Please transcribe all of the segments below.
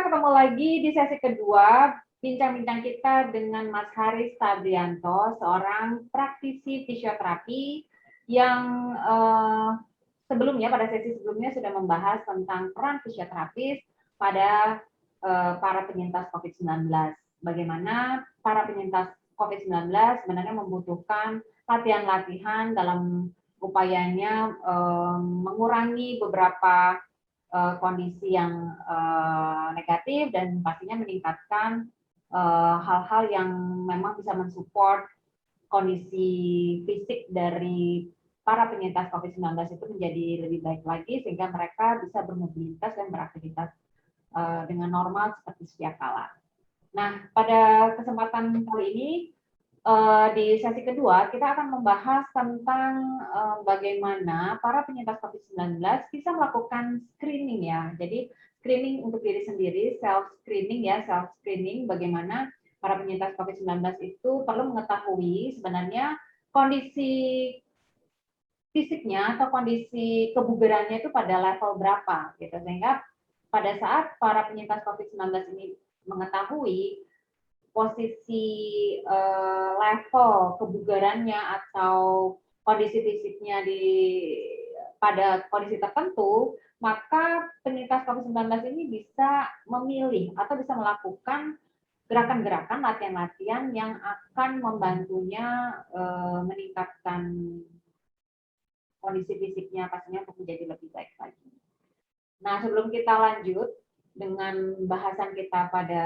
kita ketemu lagi di sesi kedua, bincang-bincang kita dengan Mas Haris Tabrianto, seorang praktisi fisioterapi yang sebelumnya, pada sesi sebelumnya sudah membahas tentang peran fisioterapis pada para penyintas COVID-19. Bagaimana para penyintas COVID-19 sebenarnya membutuhkan latihan-latihan dalam upayanya mengurangi beberapa kondisi yang negatif dan pastinya meningkatkan hal-hal yang memang bisa mensupport kondisi fisik dari para penyintas COVID-19 itu menjadi lebih baik lagi sehingga mereka bisa bermobilitas dan beraktivitas dengan normal seperti sedia kala. Nah, pada kesempatan kali ini di sesi kedua kita akan membahas tentang bagaimana para penyintas COVID-19 bisa melakukan screening ya. Jadi screening untuk diri sendiri, self screening bagaimana para penyintas COVID-19 itu perlu mengetahui sebenarnya kondisi fisiknya atau kondisi kebugarannya itu pada level berapa gitu, sehingga pada saat para penyintas COVID-19 ini mengetahui posisi level kebugarannya atau kondisi fisiknya pada kondisi tertentu, maka penyintas COVID-19 ini bisa memilih atau bisa melakukan gerakan-gerakan, latihan-latihan yang akan membantunya meningkatkan kondisi fisiknya pastinya untuk menjadi lebih baik lagi. Nah, sebelum kita lanjut dengan bahasan kita pada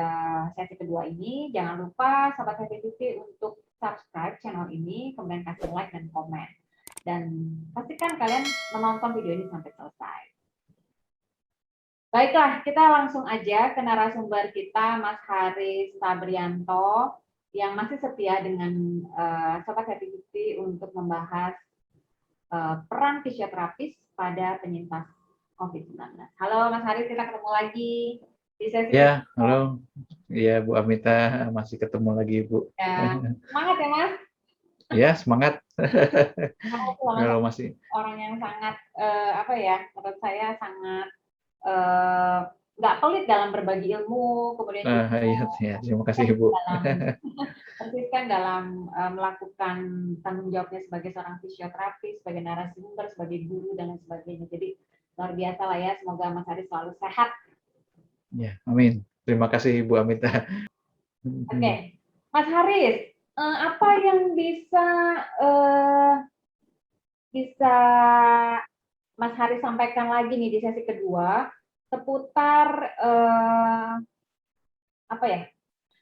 sesi kedua ini, jangan lupa Sobat Happy TV untuk subscribe channel ini, kemudian kasih like dan komen. Dan pastikan kalian menonton video ini sampai selesai. Baiklah, kita langsung aja ke narasumber kita, Mas Haris Tabrianto, yang masih setia dengan Sobat Happy TV untuk membahas peran fisioterapis pada penyintas COVID-19. Halo Mas Haris, kita ketemu lagi di sesi. Ya, halo. Ya, Bu Amita, masih ketemu lagi, Bu. Ya, semangat ya, Mas. Ya, semangat. Kalau masih orang yang sangat menurut saya sangat nggak pelit dalam berbagi ilmu, kemudian juga ya, terima kasih, Bu. persiskan dalam melakukan tanggung jawabnya sebagai seorang fisioterapis, sebagai narasumber, sebagai guru dan lain sebagainya. Jadi luar biasa lah ya, semoga Mas Haris selalu sehat. Ya, amin. Terima kasih Bu Amita. Oke, Mas Haris, apa yang bisa Mas Haris sampaikan lagi nih di sesi kedua seputar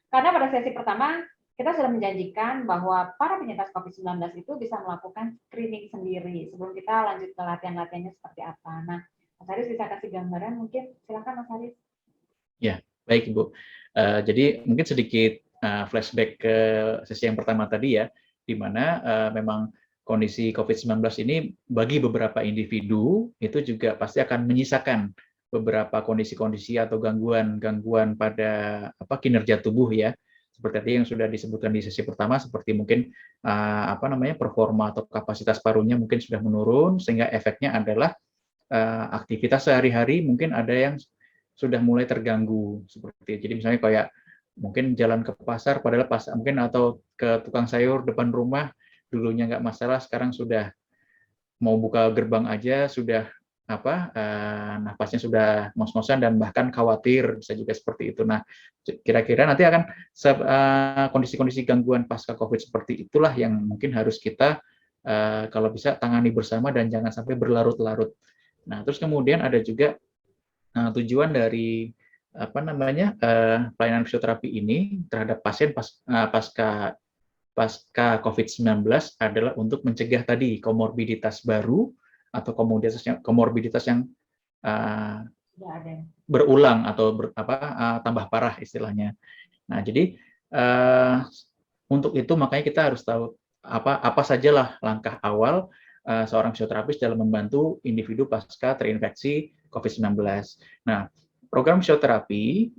karena pada sesi pertama kita sudah menjanjikan bahwa para penyintas COVID-19 itu bisa melakukan screening sendiri. Sebelum kita lanjut ke latihan-latihannya seperti apa. Nah, Mas Haris bisa kasih gambaran mungkin? Silakan Mas Haris. Ya, baik Ibu. Jadi mungkin sedikit flashback ke sesi yang pertama tadi ya, di mana memang kondisi COVID-19 ini bagi beberapa individu itu juga pasti akan menyisakan beberapa kondisi-kondisi atau gangguan pada kinerja tubuh ya. Seperti tadi yang sudah disebutkan di sesi pertama, seperti mungkin performa atau kapasitas parunya mungkin sudah menurun, sehingga efeknya adalah aktivitas sehari-hari mungkin ada yang sudah mulai terganggu seperti. Jadi misalnya kayak mungkin jalan ke pasar padahal mungkin atau ke tukang sayur depan rumah dulunya nggak masalah, sekarang sudah mau buka gerbang aja sudah nafasnya sudah ngos-ngosan dan bahkan khawatir, bisa juga seperti itu. Nah, kira-kira nanti akan kondisi-kondisi gangguan pasca COVID seperti itulah yang mungkin harus kita kalau bisa tangani bersama dan jangan sampai berlarut-larut. Nah, terus kemudian ada juga tujuan dari pelayanan fisioterapi ini terhadap pasien pasca COVID-19 adalah untuk mencegah tadi komorbiditas baru atau komorbiditas yang berulang atau tambah parah istilahnya. Nah, jadi untuk itu makanya kita harus tahu apa sajalah langkah awal seorang fisioterapis dalam membantu individu pasca terinfeksi COVID-19. Nah, program fisioterapi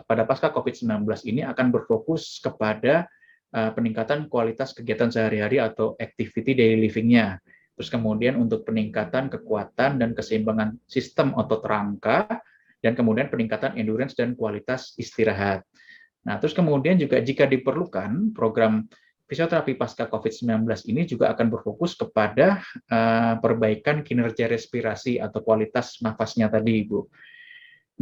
pada pasca COVID-19 ini akan berfokus kepada peningkatan kualitas kegiatan sehari-hari atau activity daily living-nya. Terus kemudian untuk peningkatan kekuatan dan keseimbangan sistem otot rangka dan kemudian peningkatan endurance dan kualitas istirahat. Nah, terus kemudian juga jika diperlukan, program fisioterapi pasca COVID-19 ini juga akan berfokus kepada perbaikan kinerja respirasi atau kualitas nafasnya tadi, Ibu.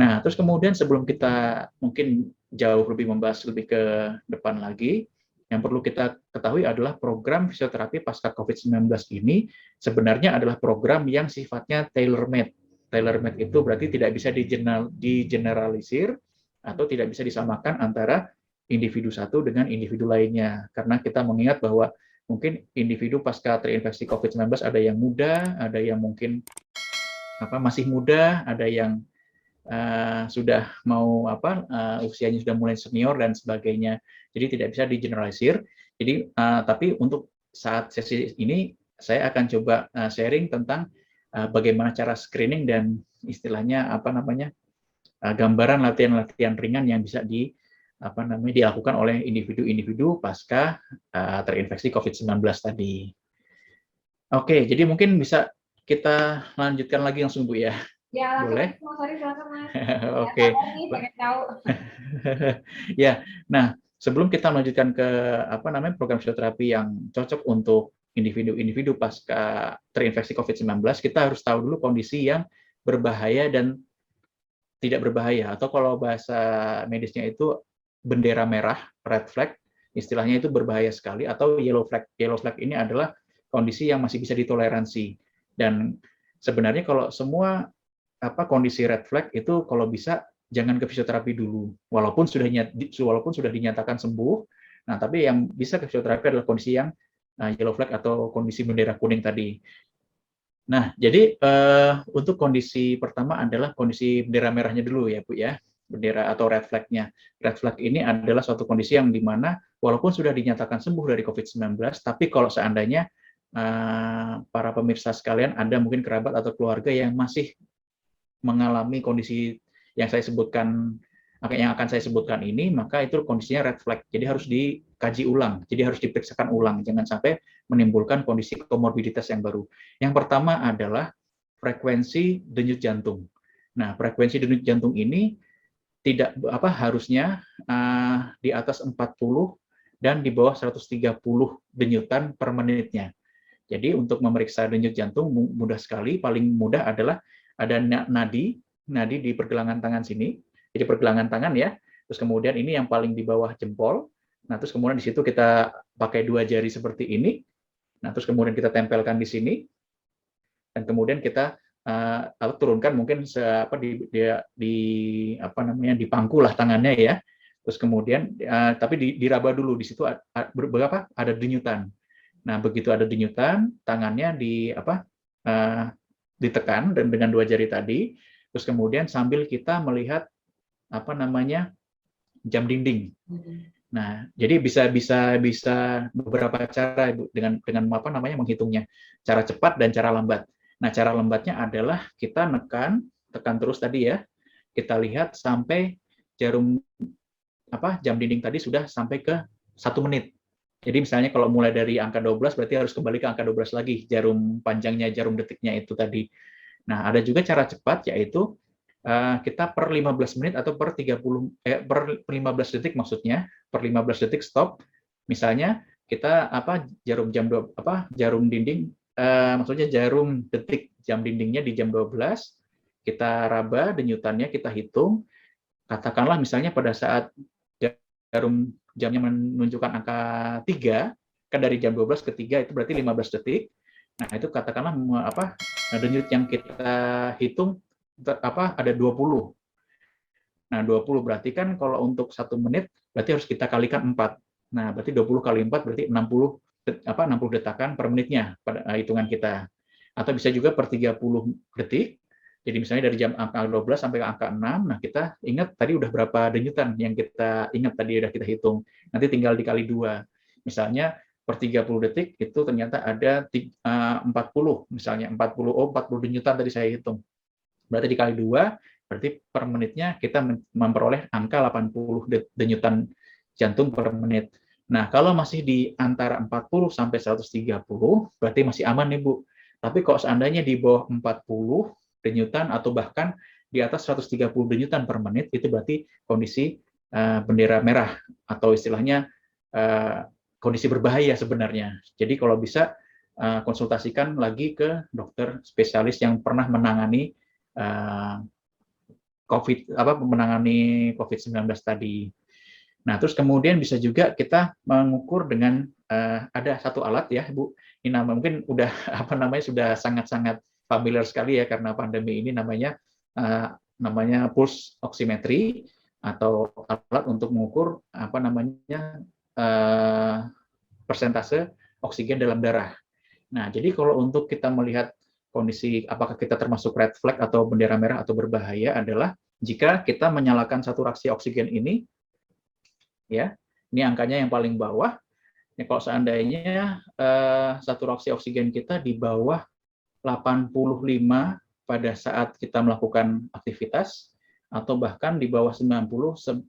Nah, terus kemudian sebelum kita mungkin jauh lebih membahas lebih ke depan lagi, yang perlu kita ketahui adalah program fisioterapi pasca COVID-19 ini sebenarnya adalah program yang sifatnya tailor-made. Tailor-made itu berarti tidak bisa digeneralisir atau tidak bisa disamakan antara individu satu dengan individu lainnya. Karena kita mengingat bahwa mungkin individu pasca terinfeksi COVID-19 ada yang muda, ada yang mungkin masih muda, ada yang sudah mau usianya sudah mulai senior dan sebagainya. Jadi tidak bisa digeneralisir. Jadi tapi untuk saat sesi ini saya akan coba sharing tentang bagaimana cara screening dan istilahnya gambaran latihan-latihan ringan yang bisa dilakukan oleh individu-individu pasca terinfeksi COVID-19 tadi. Oke, jadi mungkin bisa kita lanjutkan lagi langsung, Bu, ya. Ya, boleh. Sorry, silakan, Mas. Oke. Pengen tahu. Ya, nah sebelum kita melanjutkan ke program fisioterapi yang cocok untuk individu-individu pasca terinfeksi COVID-19, kita harus tahu dulu kondisi yang berbahaya dan tidak berbahaya, atau kalau bahasa medisnya itu bendera merah, red flag, istilahnya itu berbahaya sekali, atau yellow flag. Yellow flag ini adalah kondisi yang masih bisa ditoleransi. Dan sebenarnya kalau semua kondisi red flag itu kalau bisa jangan ke fisioterapi dulu, walaupun sudah dinyatakan sembuh. Nah, tapi yang bisa ke fisioterapi adalah kondisi yang yellow flag atau kondisi bendera kuning tadi. Nah, jadi untuk kondisi pertama adalah kondisi bendera merahnya dulu ya, Bu, ya. Bendera atau red flag-nya. Red flag ini adalah suatu kondisi yang dimana walaupun sudah dinyatakan sembuh dari COVID-19, tapi kalau seandainya para pemirsa sekalian ada mungkin kerabat atau keluarga yang masih mengalami kondisi yang akan saya sebutkan ini, maka itu kondisinya red flag. Jadi harus dikaji ulang, jadi harus diperiksakan ulang, jangan sampai menimbulkan kondisi komorbiditas yang baru. Yang pertama adalah frekuensi denyut jantung. Nah, frekuensi denyut jantung ini harusnya di atas 40 dan di bawah 130 denyutan per menitnya. Jadi untuk memeriksa denyut jantung mudah sekali, paling mudah adalah ada nadi di pergelangan tangan sini. Jadi pergelangan tangan ya. Terus kemudian ini yang paling di bawah jempol. Nah, terus kemudian di situ kita pakai 2 jari seperti ini. Nah, terus kemudian kita tempelkan di sini. Dan kemudian kita turunkan mungkin dipangku lah tangannya ya. Terus kemudian tapi diraba dulu, di situ ada denyutan. Nah, begitu ada denyutan, tangannya ditekan dan dengan 2 jari tadi, terus kemudian sambil kita melihat jam dinding. Nah, jadi bisa beberapa cara Ibu dengan menghitungnya. Cara cepat dan cara lambat. Nah, cara lambatnya adalah kita tekan terus tadi ya. Kita lihat sampai jam dinding tadi sudah sampai ke 1 menit. Jadi misalnya kalau mulai dari angka 12 berarti harus kembali ke angka 12 lagi, jarum panjangnya, jarum detiknya itu tadi. Nah, ada juga cara cepat yaitu kita per 15 menit atau per 15 detik maksudnya, per 15 detik stop. Misalnya kita jarum dinding maksudnya jarum detik jam dindingnya di jam 12, kita raba denyutannya, kita hitung. Katakanlah misalnya pada saat jarum jamnya menunjukkan angka 3, kan dari jam 12 ke 3 itu berarti 15 detik. Nah, itu katakanlah denyut yang kita hitung ada 20. Nah, 20 berarti kan kalau untuk 1 menit berarti harus kita kalikan 4. Nah, berarti 20 kali 4 berarti 60 detakan per menitnya pada hitungan kita. Atau bisa juga per 30 detik. Jadi misalnya dari jam angka 12 sampai ke angka 6, nah kita ingat tadi udah berapa denyutan yang kita ingat tadi udah kita hitung. Nanti tinggal dikali 2. Misalnya per 30 detik itu ternyata ada 40, misalnya 40 denyutan tadi saya hitung. Berarti dikali 2, berarti per menitnya kita memperoleh angka 80 denyutan jantung per menit. Nah, kalau masih di antara 40 sampai 130, berarti masih aman nih, Bu. Tapi kalau seandainya di bawah 40 denyutan atau bahkan di atas 130 denyutan per menit, itu berarti kondisi bendera merah atau istilahnya kondisi berbahaya sebenarnya. Jadi kalau bisa konsultasikan lagi ke dokter spesialis yang pernah menangani menangani COVID-19 tadi. Nah, terus kemudian bisa juga kita mengukur dengan ada satu alat ya, Bu. Ini mungkin udah sudah sangat-sangat familiar sekali ya karena pandemi ini namanya pulse oximetry atau alat untuk mengukur persentase oksigen dalam darah. Nah, jadi kalau untuk kita melihat kondisi apakah kita termasuk red flag atau bendera merah atau berbahaya adalah jika kita menyalakan saturasi oksigen ini, ya, ini angkanya yang paling bawah. Ya, kalau seandainya saturasi oksigen kita di bawah 85 pada saat kita melakukan aktivitas atau bahkan di bawah 90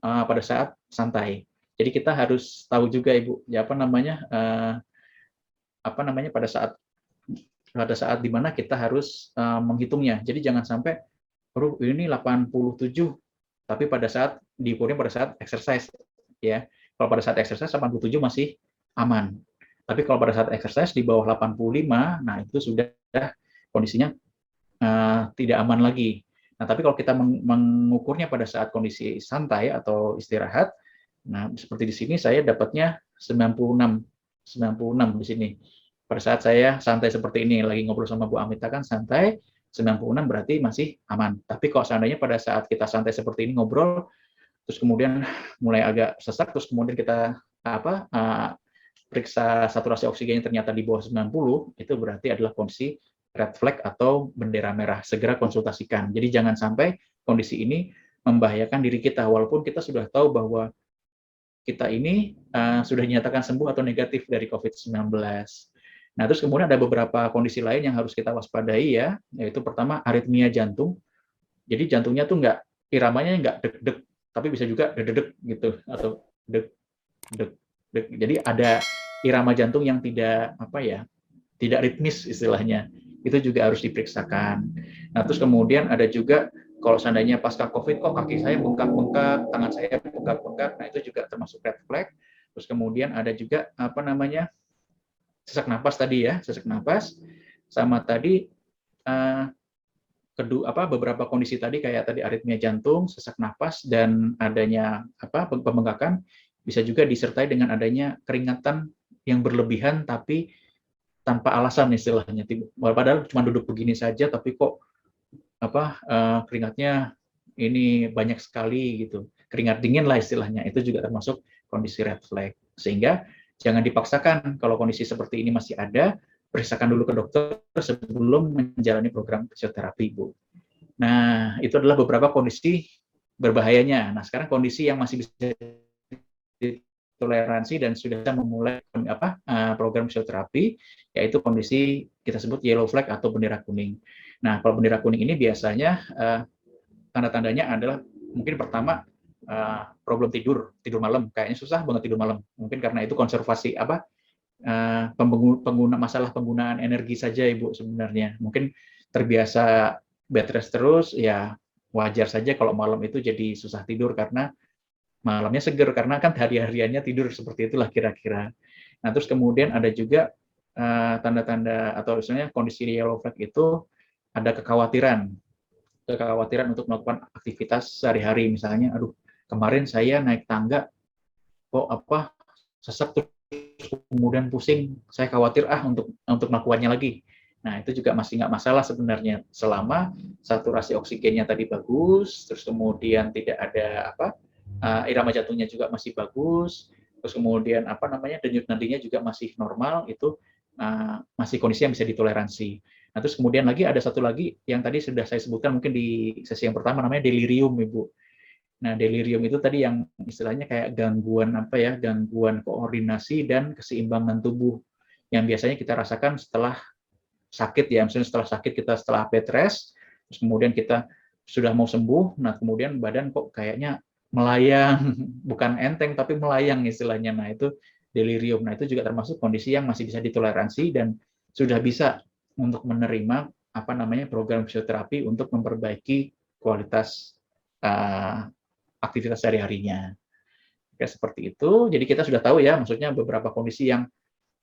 pada saat santai. Jadi kita harus tahu juga Ibu, ya pada saat di mana kita harus menghitungnya. Jadi jangan sampai ini 87 tapi pada saat diukurnya pada saat exercise ya. Kalau pada saat exercise 87 masih aman. Tapi kalau pada saat exercise di bawah 85, nah itu sudah kondisinya tidak aman lagi. Nah, tapi kalau kita mengukurnya pada saat kondisi santai atau istirahat, nah seperti di sini saya dapatnya 96 di sini. Pada saat saya santai seperti ini, lagi ngobrol sama Bu Amita kan santai, 96 berarti masih aman. Tapi kalau seandainya pada saat kita santai seperti ini ngobrol, terus kemudian mulai agak sesak, terus kemudian kita periksa saturasi oksigennya ternyata di bawah 90, itu berarti adalah kondisi red flag atau bendera merah. Segera konsultasikan. Jadi jangan sampai kondisi ini membahayakan diri kita, walaupun kita sudah tahu bahwa kita ini sudah dinyatakan sembuh atau negatif dari COVID-19. Nah, terus kemudian ada beberapa kondisi lain yang harus kita waspadai ya, yaitu pertama aritmia jantung. Jadi jantungnya tuh iramanya nggak deg-deg, tapi bisa juga deg-deg gitu atau deg-deg. Jadi ada irama jantung yang tidak tidak ritmis istilahnya. Itu juga harus diperiksakan. Nah, terus kemudian ada juga kalau seandainya pasca COVID, kok kaki saya bengkak-bengkak, tangan saya bengkak-bengkak, nah itu juga termasuk red flag. Terus kemudian ada juga sesak napas tadi ya, sesak napas, sama tadi beberapa kondisi tadi kayak tadi aritmia jantung, sesak napas, dan adanya pembengkakan bisa juga disertai dengan adanya keringatan yang berlebihan tapi tanpa alasan istilahnya. Padahal cuma duduk begini saja tapi kok keringatnya ini banyak sekali gitu. Keringat dingin lah istilahnya. Itu juga termasuk kondisi red flag. Sehingga jangan dipaksakan kalau kondisi seperti ini masih ada, periksakan dulu ke dokter sebelum menjalani program fisioterapi, Bu. Nah, itu adalah beberapa kondisi berbahayanya. Nah, sekarang kondisi yang masih bisa toleransi dan sudah memulai program fisioterapi, yaitu kondisi kita sebut yellow flag atau bendera kuning. Nah, kalau bendera kuning ini biasanya tanda-tandanya adalah mungkin pertama problem tidur malam, kayaknya susah banget tidur malam. Mungkin karena itu konservasi masalah penggunaan energi saja Ibu sebenarnya. Mungkin terbiasa bed rest terus, ya wajar saja kalau malam itu jadi susah tidur karena malamnya seger, karena kan hari-hariannya tidur seperti itulah kira-kira. Nah, terus kemudian ada juga tanda-tanda atau misalnya kondisi yellow flag itu ada kekhawatiran untuk melakukan aktivitas sehari-hari. Misalnya, aduh, kemarin saya naik tangga, kok sesak terus kemudian pusing, saya khawatir untuk melakukannya lagi. Nah, itu juga masih nggak masalah sebenarnya selama saturasi oksigennya tadi bagus, terus kemudian tidak ada irama jantungnya juga masih bagus, terus kemudian denyut nadinya juga masih normal, itu masih kondisi yang bisa ditoleransi. Nah, terus kemudian lagi ada satu lagi yang tadi sudah saya sebutkan mungkin di sesi yang pertama, namanya delirium, Ibu. Nah, delirium itu tadi yang istilahnya kayak gangguan gangguan koordinasi dan keseimbangan tubuh yang biasanya kita rasakan setelah sakit ya, misalnya setelah bed rest, terus kemudian kita sudah mau sembuh, nah kemudian badan kok kayaknya melayang, bukan enteng tapi melayang istilahnya. Nah, itu delirium. Nah, itu juga termasuk kondisi yang masih bisa ditoleransi dan sudah bisa untuk menerima program fisioterapi untuk memperbaiki kualitas aktivitas sehari-harinya. Kayak seperti itu. Jadi kita sudah tahu ya, maksudnya beberapa kondisi yang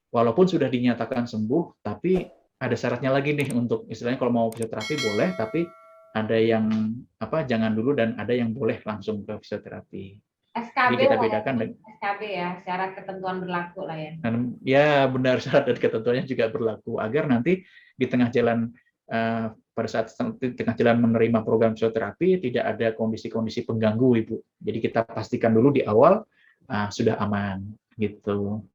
walaupun sudah dinyatakan sembuh, tapi ada syaratnya lagi nih untuk istilahnya kalau mau fisioterapi boleh, tapi ada yang jangan dulu dan ada yang boleh langsung ke fisioterapi. SKB Jadi kita bedakan SKB ya, syarat ketentuan berlaku lah ya. Dan ya benar, syarat dan ketentuannya juga berlaku agar nanti di tengah jalan pada saat di tengah jalan menerima program fisioterapi tidak ada kondisi-kondisi pengganggu, Ibu. Jadi kita pastikan dulu di awal sudah aman gitu.